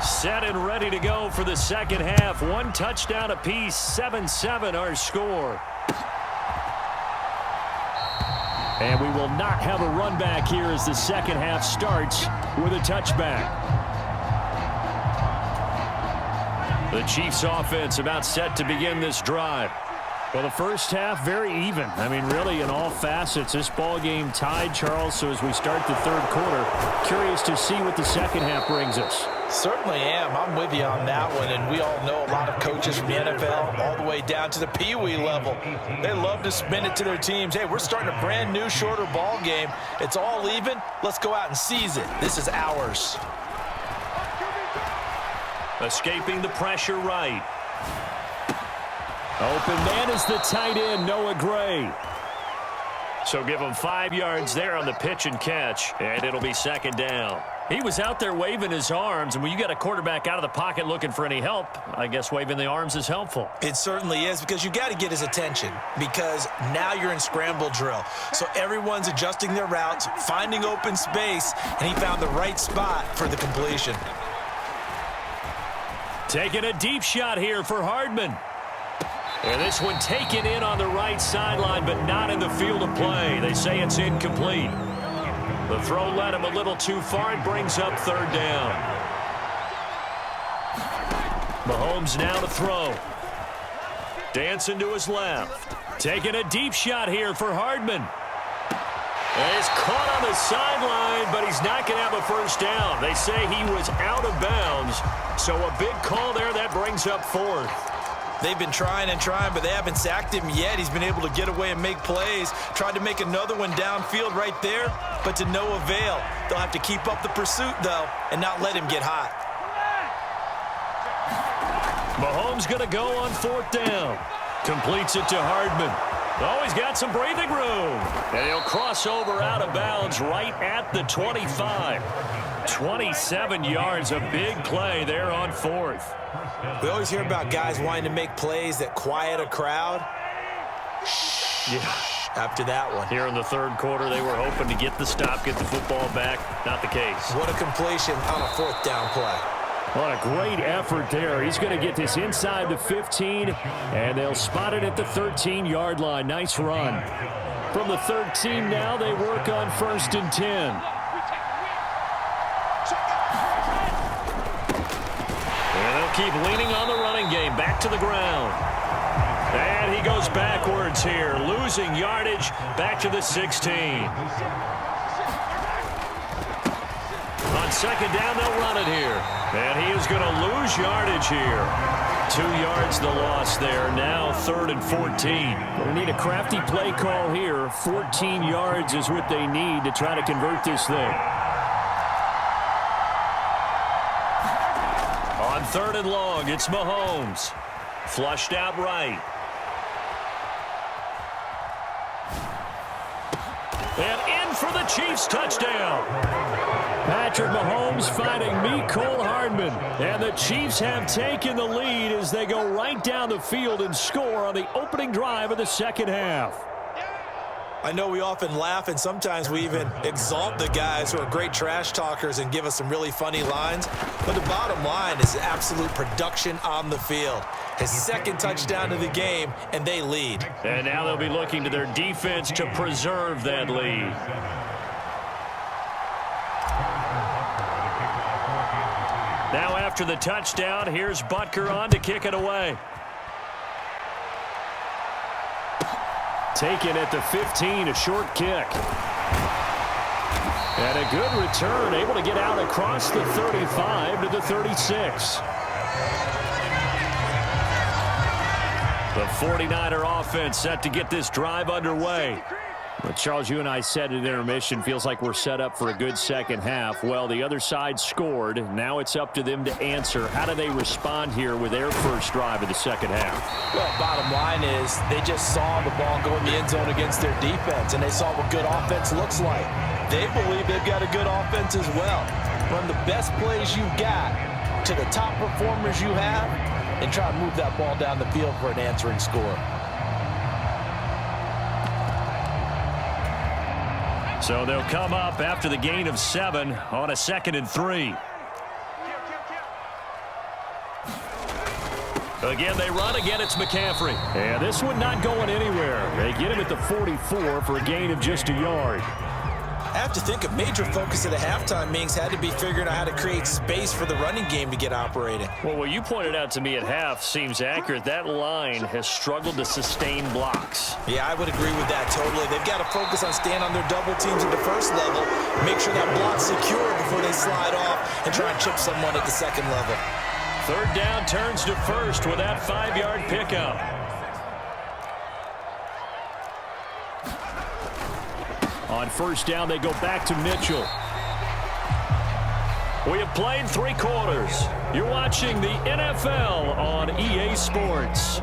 Set and ready to go for the second half. One touchdown apiece, 7-7 our score. And we will not have a run back here as the second half starts with a touchback. The Chiefs offense about set to begin this drive. Well, the first half, very even. I mean, really, in all facets, this ball game tied, Charles. So as we start the third quarter, curious to see what the second half brings us. Certainly am. I'm with you on that one. And we all know a lot of coaches from the NFL all the way down to the Pee-wee level. They love to spin it to their teams. Hey, we're starting a brand new, shorter ball game. It's all even. Let's go out and seize it. This is ours. Escaping the pressure right. Open man is the tight end, Noah Gray. So give him 5 yards there on the pitch and catch, and it'll be second down. He was out there waving his arms, and when you got a quarterback out of the pocket looking for any help, I guess waving the arms is helpful. It certainly is, because you got to get his attention, because now you're in scramble drill. So everyone's adjusting their routes, finding open space, and he found the right spot for the completion. Taking a deep shot here for Hardman. And this one taken in on the right sideline, but not in the field of play. They say it's incomplete. The throw led him a little too far and brings up third down. Mahomes now to throw. Dancing to his left. Taking a deep shot here for Hardman. And he's caught on the sideline, but he's not going to have a first down. They say he was out of bounds. So a big call there that brings up fourth. They've been trying and trying, but they haven't sacked him yet. He's been able to get away and make plays. Tried to make another one downfield right there, but to no avail. They'll have to keep up the pursuit, though, and not let him get hot. Mahomes going to go on fourth down. Completes it to Hardman. Oh, he's got some breathing room. And he'll cross over out of bounds right at the 25. 27 yards, a big play there on fourth. We always hear about guys wanting to make plays that quiet a crowd. Yeah. After that one. Here in the third quarter, they were hoping to get the stop, get the football back. Not the case. What a completion on a fourth down play. What a great effort there. He's going to get this inside the 15, and they'll spot it at the 13-yard line. Nice run. From the 13 now, they work on 1st and 10. Keep leaning on the running game. Back to the ground. And he goes backwards here. Losing yardage back to the 16. On second down, they'll run it here. And he is going to lose yardage here. 2 yards the loss there. Now 3rd and 14. They need a crafty play call here. 14 yards is what they need to try to convert this thing. On 3rd and long, it's Mahomes. Flushed out right. And in for the Chiefs touchdown. Patrick Mahomes finding Mecole Hardman. And the Chiefs have taken the lead as they go right down the field and score on the opening drive of the second half. I know we often laugh, and sometimes we even exalt the guys who are great trash talkers and give us some really funny lines. But the bottom line is absolute production on the field. His second touchdown of the game, and they lead. And now they'll be looking to their defense to preserve that lead. Now after the touchdown, here's Butker on to kick it away. Taken at the 15, a short kick. And a good return, able to get out across the 35 to the 36. The 49er offense set to get this drive underway. But Charles, you and I said at intermission, feels like we're set up for a good second half. Well, the other side scored. Now it's up to them to answer. How do they respond here with their first drive of the second half? Well, bottom line is they just saw the ball go in the end zone against their defense, and they saw what good offense looks like. They believe they've got a good offense as well. Run the best plays you've got to the top performers you have and try to move that ball down the field for an answering score. So they'll come up after the gain of 7 on a 2nd and 3. Again, they run. Again, it's McCaffrey. And this one not going anywhere. They get him at the 44 for a gain of just a yard. I have to think a major focus at a halftime meetings had to be figuring out how to create space for the running game to get operating. Well, what you pointed out to me at half seems accurate. That line has struggled to sustain blocks. Yeah, I would agree with that totally. They've got to focus on staying on their double teams at the first level, make sure that block's secure before they slide off and try and chip someone at the second level. 3rd down turns to 1st with that 5-yard pickup. On 1st down, they go back to Mitchell. We have played 3 quarters. You're watching the NFL on EA Sports.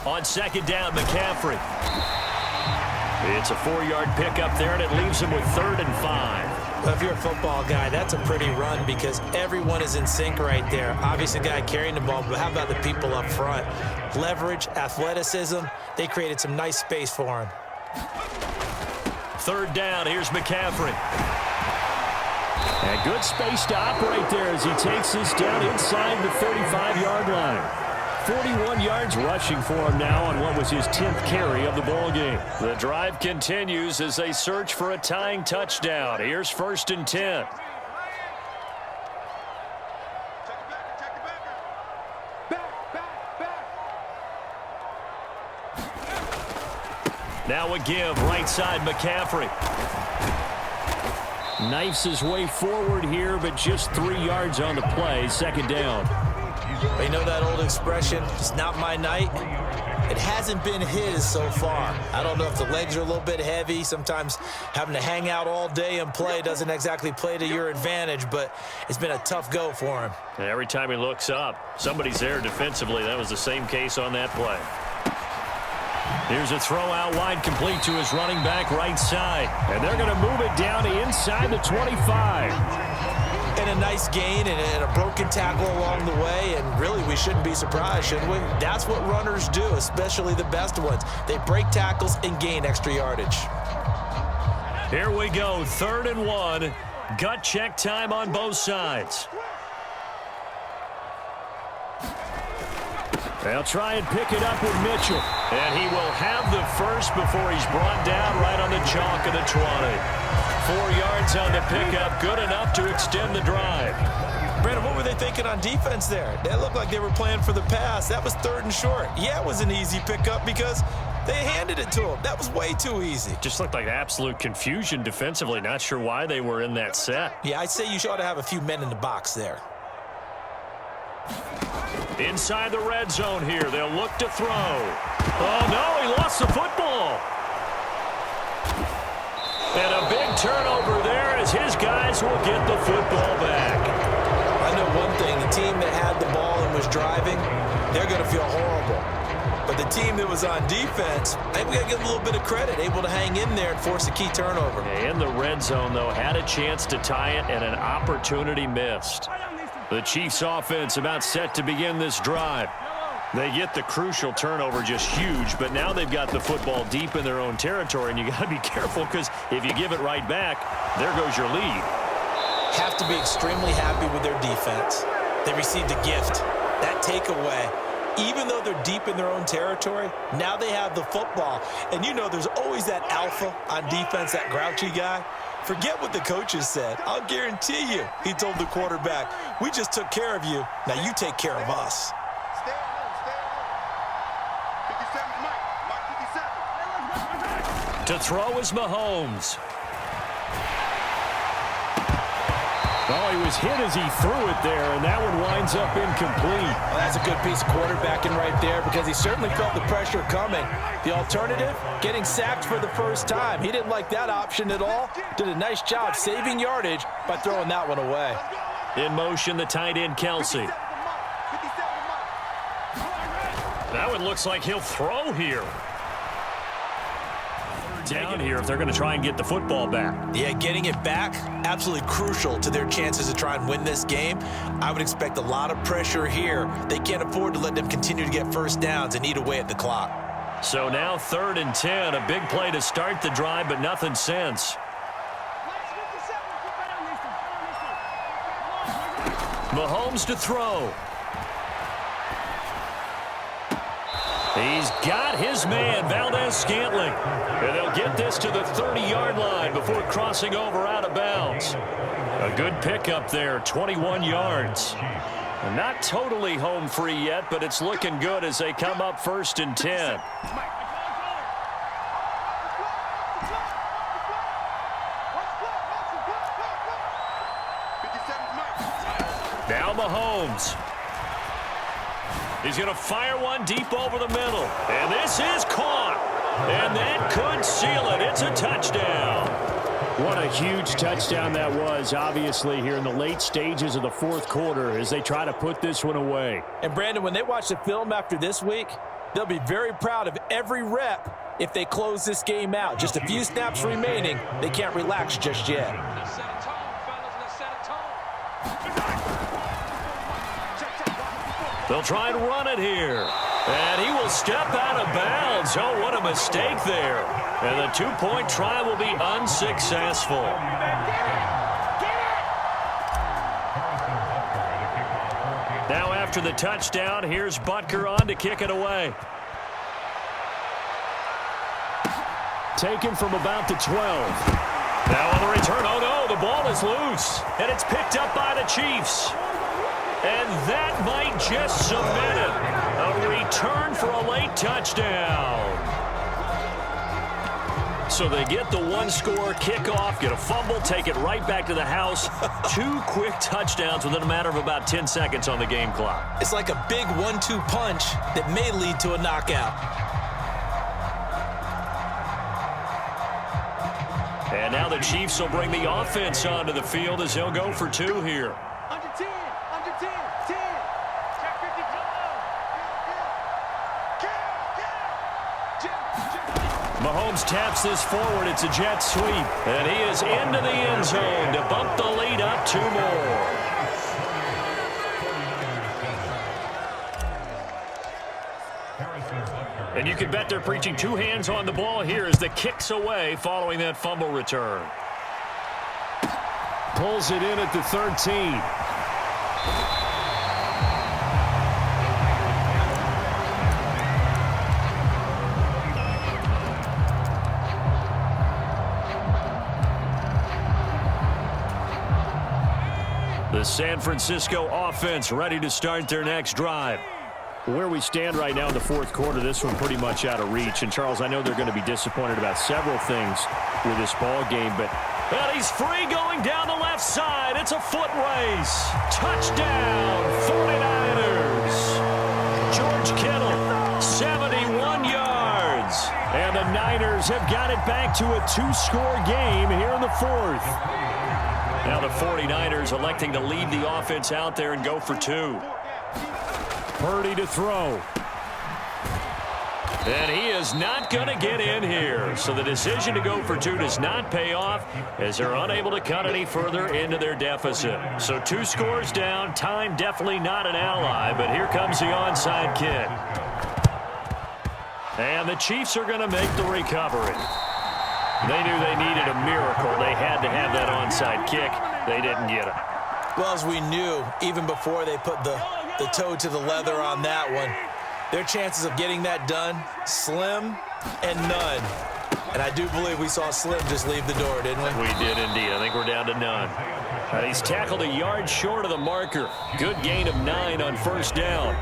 On 2nd down, McCaffrey. It's a 4-yard pickup there, and it leaves him with 3rd and 5. Well, if you're a football guy, that's a pretty run because everyone is in sync right there. Obviously, the guy carrying the ball, but how about the people up front? Leverage, athleticism, they created some nice space for him. 3rd down, here's McCaffrey. And good space to operate there as he takes this down inside the 35-yard line. 41 yards rushing for him now on what was his 10th carry of the ball game. The drive continues as they search for a tying touchdown. Here's 1st and 10. Now a give right side McCaffrey. Knifes his way forward here, but just 3 yards on the play. 2nd down. You know that old expression, it's not my night? It hasn't been his so far. I don't know if the legs are a little bit heavy. Sometimes having to hang out all day and play doesn't exactly play to your advantage, but it's been a tough go for him. And every time he looks up, somebody's there defensively. That was the same case on that play. Here's a throw out wide, complete to his running back right side. And they're going to move it down to inside the 25. And a nice gain and a broken tackle along the way, and really we shouldn't be surprised, should we? That's what runners do, especially the best ones. They break tackles and gain extra yardage. Here we go, 3rd and 1. Gut check time on both sides. They'll try and pick it up with Mitchell. And he will have the first before he's brought down right on the chalk of the 20. 4 yards on the pickup, good enough to extend the drive. Brandon, what were they thinking on defense there? They looked like they were playing for the pass. That was 3rd and short. Yeah, it was an easy pickup because they handed it to him. That was way too easy. Just looked like absolute confusion defensively. Not sure why they were in that set. Yeah, I'd say you ought to have a few men in the box there. Inside the red zone here, they'll look to throw. Oh, no, he lost the football. And a big turnover there as his guys will get the football back. I know one thing, the team that had the ball and was driving, they're going to feel horrible. But the team that was on defense, I think we got to give them a little bit of credit, able to hang in there and force a key turnover. In the red zone, though, had a chance to tie it and an opportunity missed. The Chiefs offense about set to begin this drive. They get the crucial turnover, just huge, but now they've got the football deep in their own territory, and you got to be careful because if you give it right back, there goes your lead. Have to be extremely happy with their defense. They received a gift. That takeaway, even though they're deep in their own territory, now they have the football. And you know there's always that alpha on defense, that grouchy guy. Forget what the coaches said. I'll guarantee you, he told the quarterback, we just took care of you. Now you take care of us. To throw is Mahomes. Oh, he was hit as he threw it there, and that one winds up incomplete. Well, that's a good piece of quarterbacking right there because he certainly felt the pressure coming. The alternative, getting sacked for the first time. He didn't like that option at all. Did a nice job saving yardage by throwing that one away. In motion, the tight end, Kelsey. That one looks like he'll throw here. down here if they're going to try and get the football back. Yeah, getting it back, absolutely crucial to their chances to try and win this game. I would expect a lot of pressure here. They can't afford to let them continue to get first downs and eat away at the clock. So now 3rd and 10, a big play to start the drive, but nothing since. Mahomes to throw. He's got his man, Valdez-Scantling. And they'll get this to the 30-yard line before crossing over out of bounds. A good pickup there, 21 yards. And not totally home free yet, but it's looking good as they come up 1st and 10. Now Mahomes. He's going to fire one deep over the middle. And this is caught. And that could seal it. It's a touchdown. What a huge touchdown that was, obviously, here in the late stages of the 4th quarter as they try to put this one away. And, Brandon, when they watch the film after this week, they'll be very proud of every rep if they close this game out. Just a few snaps remaining. They can't relax just yet. They'll try and run it here. And he will step out of bounds. Oh, what a mistake there. And the 2-point try will be unsuccessful. Now after the touchdown, here's Butker on to kick it away. Taken from about the 12. Now on the return, oh no, the ball is loose. And it's picked up by the Chiefs. And that might just cement it. A return for a late touchdown. So they get the 1-score kickoff, get a fumble, take it right back to the house. 2 quick touchdowns within a matter of about 10 seconds on the game clock. It's like a big 1-2 punch that may lead to a knockout. And now the Chiefs will bring the offense onto the field as they'll go for 2 here. Mahomes taps this forward. It's a jet sweep. And he is into the end zone to bump the lead up 2 more. And you can bet they're preaching 2 hands on the ball here as the kick's away following that fumble return. Pulls it in at the 13. The San Francisco offense ready to start their next drive. Where we stand right now in the 4th quarter, this one pretty much out of reach. And, Charles, I know they're going to be disappointed about several things with this ball game, but and he's free going down the left side. It's a foot race. Touchdown, 49ers. George Kittle, 71 yards. And the Niners have got it back to a 2-score game here in the 4th. Now the 49ers electing to leave the offense out there and go for 2. Purdy to throw. And he is not going to get in here. So the decision to go for 2 does not pay off as they're unable to cut any further into their deficit. So 2 scores down. Time definitely not an ally, but here comes the onside kick. And the Chiefs are going to make the recovery. They knew they needed a miracle. They had to have that onside kick. They didn't get it. Well, as we knew, even before they put the toe to the leather on that one, their chances of getting that done, slim and none. And I do believe we saw Slim just leave the door, didn't we? We did indeed. I think we're down to none. He's tackled a yard short of the marker. Good gain of 9 on 1st down.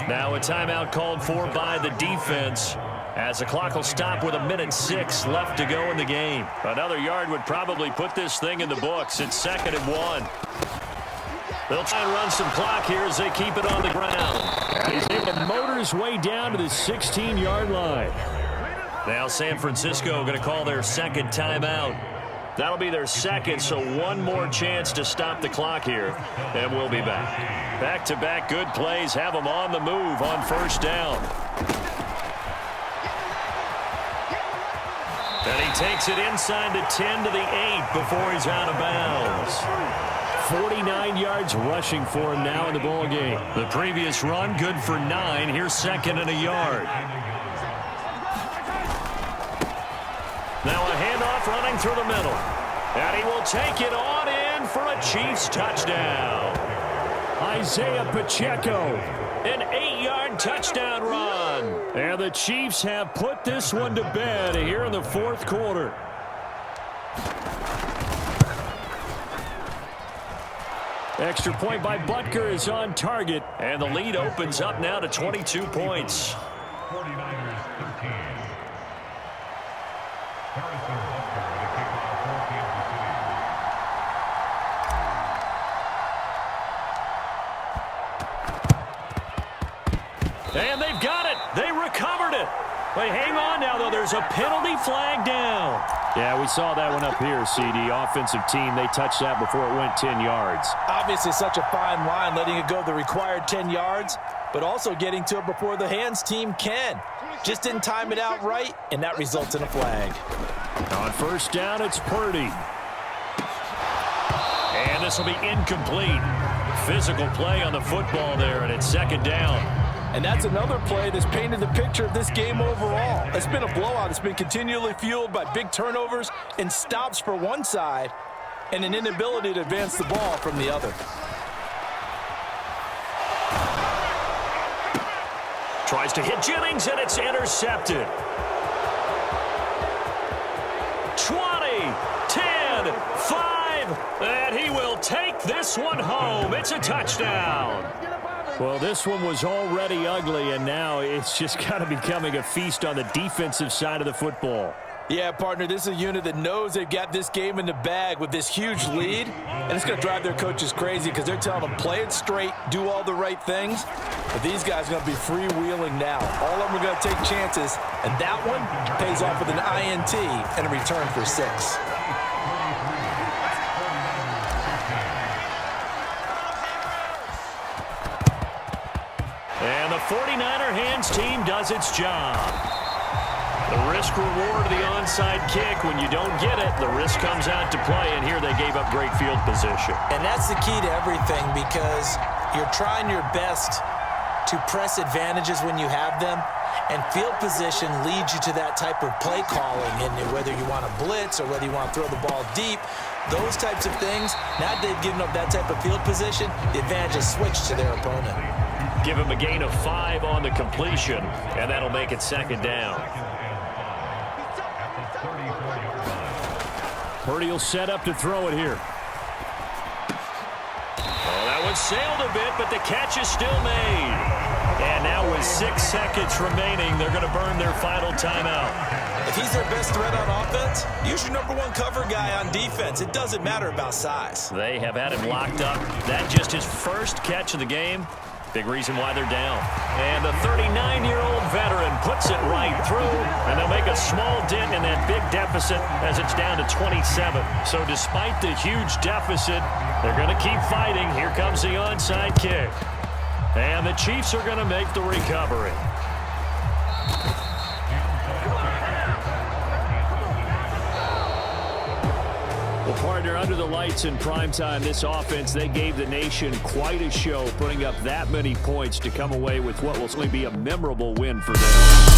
Now a timeout called for by the defense as the clock will stop with 1:06 left to go in the game. Another yard would probably put this thing in the books. It's 2nd and 1. They'll try and run some clock here as they keep it on the ground. And he's able to motor his way down to the 16-yard line. Now San Francisco going to call their 2nd timeout. That'll be their 2nd, so 1 more chance to stop the clock here, and we'll be back. Back-to-back good plays have them on the move on 1st down. And he takes it inside the 10 to the 8 before he's out of bounds. 49 yards rushing for him now in the ball game. The previous run, good for 9. Here's second and a yard. Now a handoff running through the middle. And he will take it on in for a Chiefs touchdown. Isaiah Pacheco. An 8-yard touchdown run. And the Chiefs have put this one to bed here in the fourth quarter. Extra point by Butker is on target. And the lead opens up now to 22 points. 49ers 13. Harrison Butker with a kickoff for Kansas City. And they've got it. They recovered it. Wait, hang on now, though. There's a penalty flag down. Yeah, we saw that one up here, CD. Offensive team, they touched that before it went 10 yards. Obviously such a fine line, letting it go the required 10 yards, but also getting to it before the hands team can. Just didn't time it out right, and that results in a flag. On first down, it's Purdy. And this will be incomplete. Physical play on the football there, and it's second down. And that's another play that's painted the picture of this game overall. It's been a blowout. It's been continually fueled by big turnovers and stops for one side and an inability to advance the ball from the other. Tries to hit Jennings, and it's intercepted. 20, 10, 5, and he will take this one home. It's a touchdown. Well, this one was already ugly, and now it's just kind of becoming a feast on the defensive side of the football. Yeah, partner, this is a unit that knows they've got this game in the bag with this huge lead, and it's going to drive their coaches crazy because they're telling them play it straight, do all the right things, but these guys are going to be freewheeling now. All of them are going to take chances, and that one pays off with an INT and a return for 6. And the 49er hands team does its job. The risk reward of the onside kick. When you don't get it, the risk comes out to play, and here they gave up great field position. And that's the key to everything because you're trying your best to press advantages when you have them, and field position leads you to that type of play calling, and whether you want to blitz or whether you want to throw the ball deep, those types of things, now that they've given up that type of field position, the advantage is switched to their opponent. Give him a gain of 5 on the completion, and that'll make it second down. Purdy will set up to throw it here. Oh, that one sailed a bit, but the catch is still made. And now with 6 seconds remaining, they're going to burn their final timeout. If he's their best threat on offense, use your #1 cover guy on defense. It doesn't matter about size. They have had him locked up. That just his first catch of the game. Big reason why they're down. And the 39-year-old veteran puts it right through, and they'll make a small dent in that big deficit as it's down to 27. So despite the huge deficit, they're going to keep fighting. Here comes the onside kick. And the Chiefs are going to make the recovery. Well, partner, under the lights in primetime, this offense, they gave the nation quite a show, putting up that many points to come away with what will certainly be a memorable win for them.